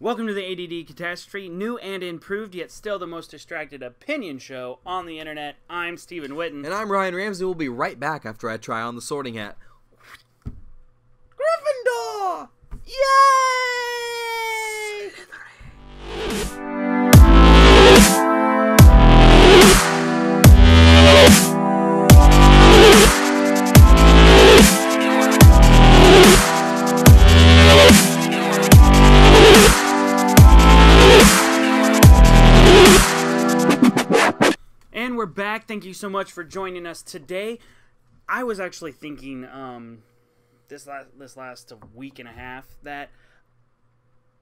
Welcome to the ADD Catastrophe, new and improved, yet still the most distracted opinion show on the internet. I'm Stephen Witten. And I'm Ryan Ramsey. We'll be right back after I try on the sorting hat. Gryffindor! Yay! And we're back. Thank you so much for joining us today. I was actually thinking this last week and a half that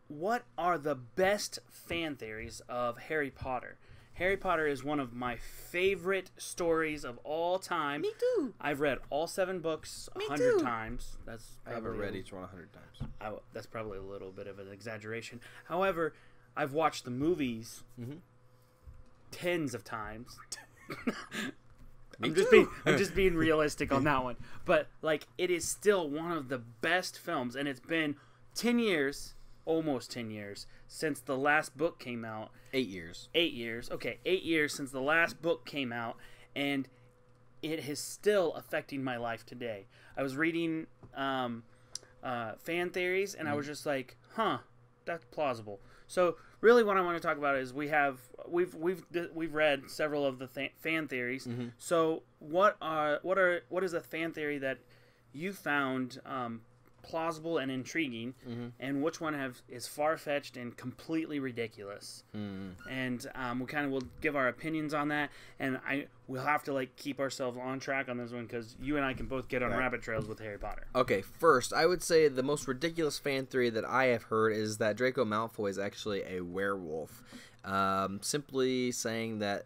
what are the best fan theories of Harry Potter? Harry Potter is one of my favorite stories of all time. Me too. I've read all 7 books 100 too. times. I haven't read each one 100 times. That's probably a little bit of an exaggeration. However, I've watched the movies tens of times. I'm just being realistic on that one. But like, it is still one of the best films, and it's been 10 years, almost 10 years since the last book came out. 8 years. 8 years. Okay, 8 years since the last book came out, and it is still affecting my life today. I was reading fan theories, and I was just like, huh, that's plausible. So really, what I want to talk about is we've read several of the fan theories. So what is a fan theory that you found plausible and intriguing, and which one is far-fetched and completely ridiculous? And we kind of will give our opinions on that, and we'll have to like keep ourselves on track on this one because you and I can both get on rabbit trails with Harry Potter. Okay, first, I would say the most ridiculous fan theory that I have heard is that Draco Malfoy is actually a werewolf. Simply saying that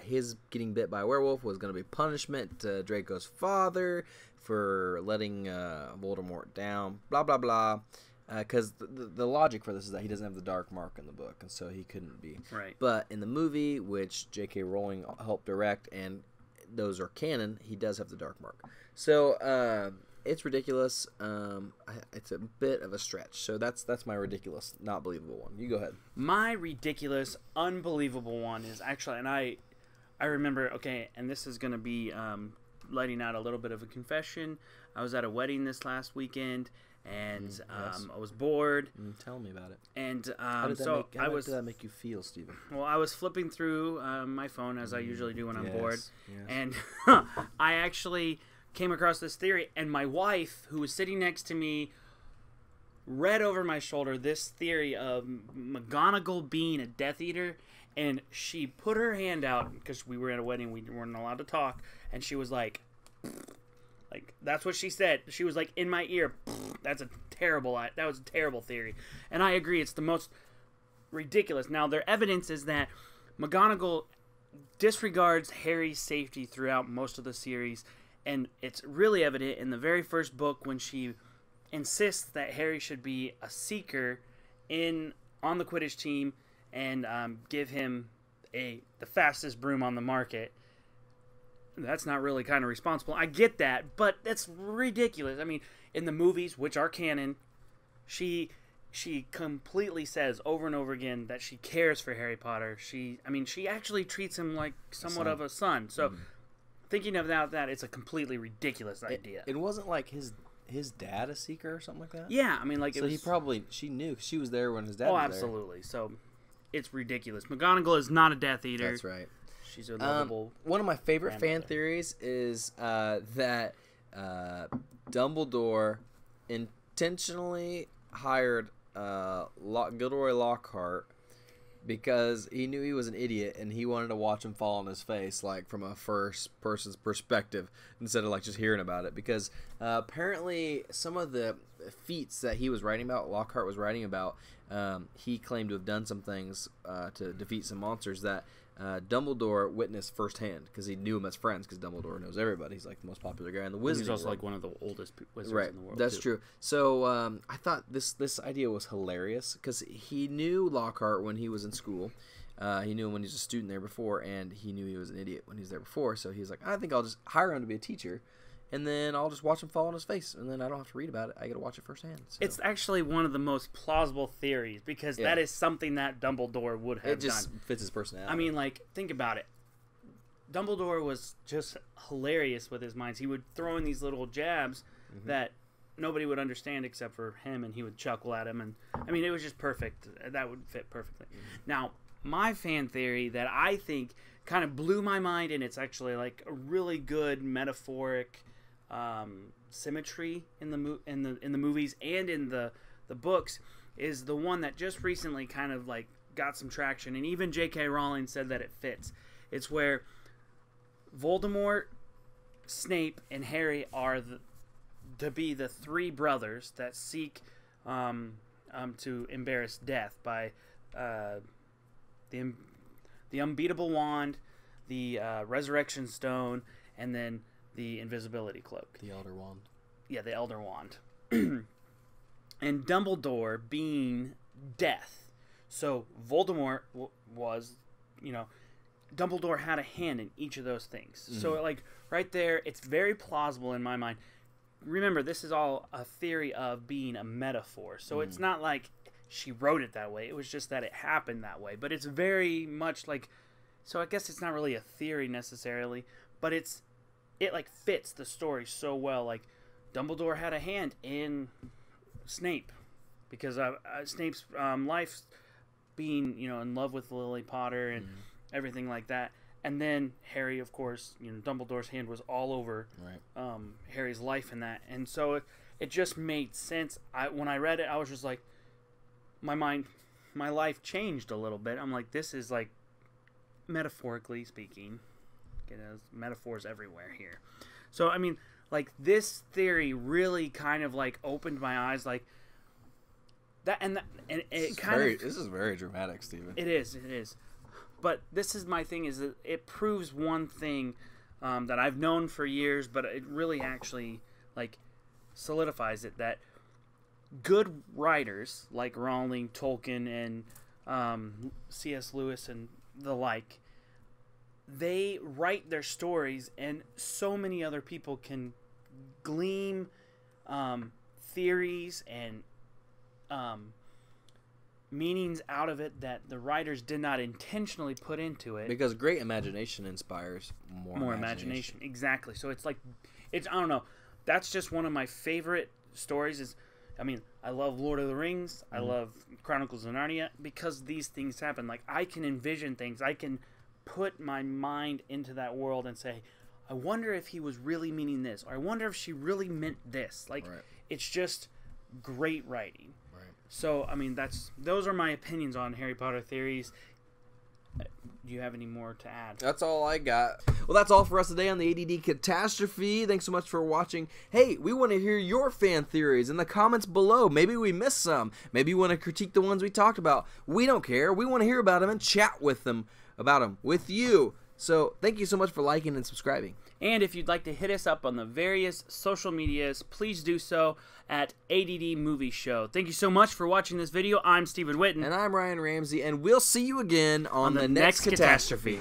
his getting bit by a werewolf was going to be punishment to Draco's father for letting Voldemort down, blah, blah, blah. Because the logic for this is that he doesn't have the dark mark in the book, and so he couldn't be. Right. But in the movie, which J.K. Rowling helped direct, and those are canon, he does have the dark mark. So it's ridiculous. It's a bit of a stretch. So that's my ridiculous, not believable one. You go ahead. My ridiculous, unbelievable one is actually, and I remember, okay, and this is going to be letting out a little bit of a confession. I was at a wedding this last weekend, and Yes. I was bored. Tell me about it. And How did that make you feel, Stephen? Well, I was flipping through my phone as I usually do when I'm bored, Yes. and I actually came across this theory, and my wife, who was sitting next to me, read over my shoulder this theory of McGonagall being a Death Eater, and she put her hand out, because we were at a wedding, we weren't allowed to talk, and she was like, that's what she said. She was like in my ear, that was a terrible theory. And I agree, it's the most ridiculous. Now, their evidence is that McGonagall disregards Harry's safety throughout most of the series, and it's really evident in the very first book when she insists that Harry should be a seeker on the Quidditch team and give him the fastest broom on the market. That's not really kind of responsible. I get that, but that's ridiculous. I mean, in the movies, which are canon, she completely says over and over again that she cares for Harry Potter. She actually treats him like somewhat of a son. So thinking of that, it's a completely ridiculous idea. It wasn't like his dad a seeker or something like that? Yeah, I mean, like, so she knew, she was there when his dad was there. Oh, absolutely. So it's ridiculous. McGonagall is not a Death Eater. That's right. She's a lovable. One of my favorite fan theories is that Dumbledore intentionally hired Gilderoy Lockhart because he knew he was an idiot and he wanted to watch him fall on his face, like from a first person's perspective instead of like just hearing about it. Because apparently some of the feats that he was writing about, Lockhart was writing about, he claimed to have done some things to defeat some monsters that Dumbledore witnessed firsthand because he knew him as friends, because Dumbledore knows everybody. He's like the most popular guy in the wizarding He's also world. like one of the oldest wizards Right, in the world. that's too. true. So I thought this idea was hilarious because he knew Lockhart when he was in school. He knew him when he was a student there before, and he knew he was an idiot when he was there before. So he was like, I think I'll just hire him to be a teacher, and then I'll just watch him fall on his face, and then I don't have to read about it. I get to watch it firsthand. So. It's actually one of the most plausible theories because that is something that Dumbledore would have done. It just fits his personality. I mean, like, think about it. Dumbledore was just hilarious with his minds. He would throw in these little jabs that nobody would understand except for him, and he would chuckle at him. And I mean, it was just perfect. That would fit perfectly. Now, my fan theory that I think kind of blew my mind, and it's actually like a really good metaphoric symmetry in the movies and in the books, is the one that just recently kind of like got some traction, and even J.K. Rowling said that it fits. It's where Voldemort, Snape, and Harry are to be the three brothers that seek to embarrass death by the unbeatable wand, the resurrection stone, and then the invisibility cloak. The Elder Wand. Yeah, the Elder Wand. And Dumbledore being death. So Voldemort was, Dumbledore had a hand in each of those things. So, like, right there, it's very plausible in my mind. Remember, this is all a theory of being a metaphor. So it's not like she wrote it that way. It was just that it happened that way. But it's very much like... So I guess it's not really a theory necessarily, but it like fits the story so well. Like, Dumbledore had a hand in Snape because Snape's life being, in love with Lily Potter and everything like that. And then Harry, of course, Dumbledore's hand was all over Harry's life in that. And so it just made sense. When I read it, I was just like, my life changed a little bit. I'm like, this is like, metaphorically speaking, metaphors everywhere here. So, I mean, like, this theory really kind of like opened my eyes, like, that, and it kind of... This is very dramatic, Stephen. It is. But this is my thing, is that it proves one thing that I've known for years, but it really actually, like, solidifies it, that good writers like Rowling, Tolkien, and C.S. Lewis and the like, they write their stories, and so many other people can glean theories and meanings out of it that the writers did not intentionally put into it. Because great imagination inspires more imagination. Exactly. So it's like, I don't know. That's just one of my favorite stories. I love Lord of the Rings. I love Chronicles of Narnia because these things happen. Like, I can envision things. I can put my mind into that world and say, I wonder if he was really meaning this, or I wonder if she really meant this. Like, it's just great writing. So, those are my opinions on Harry Potter theories. Do you have any more to add? That's all I got. Well, that's all for us today on the ADD Catastrophe. Thanks so much for watching. Hey, we want to hear your fan theories in the comments below. Maybe we missed some. Maybe you want to critique the ones we talked about. We don't care. We want to hear about them and chat with them about them with you. So, thank you so much for liking and subscribing. And if you'd like to hit us up on the various social medias, please do so at ADD Movie Show. Thank you so much for watching this video. I'm Stephen Whitten. And I'm Ryan Ramsey, and we'll see you again on the next Catastrophe.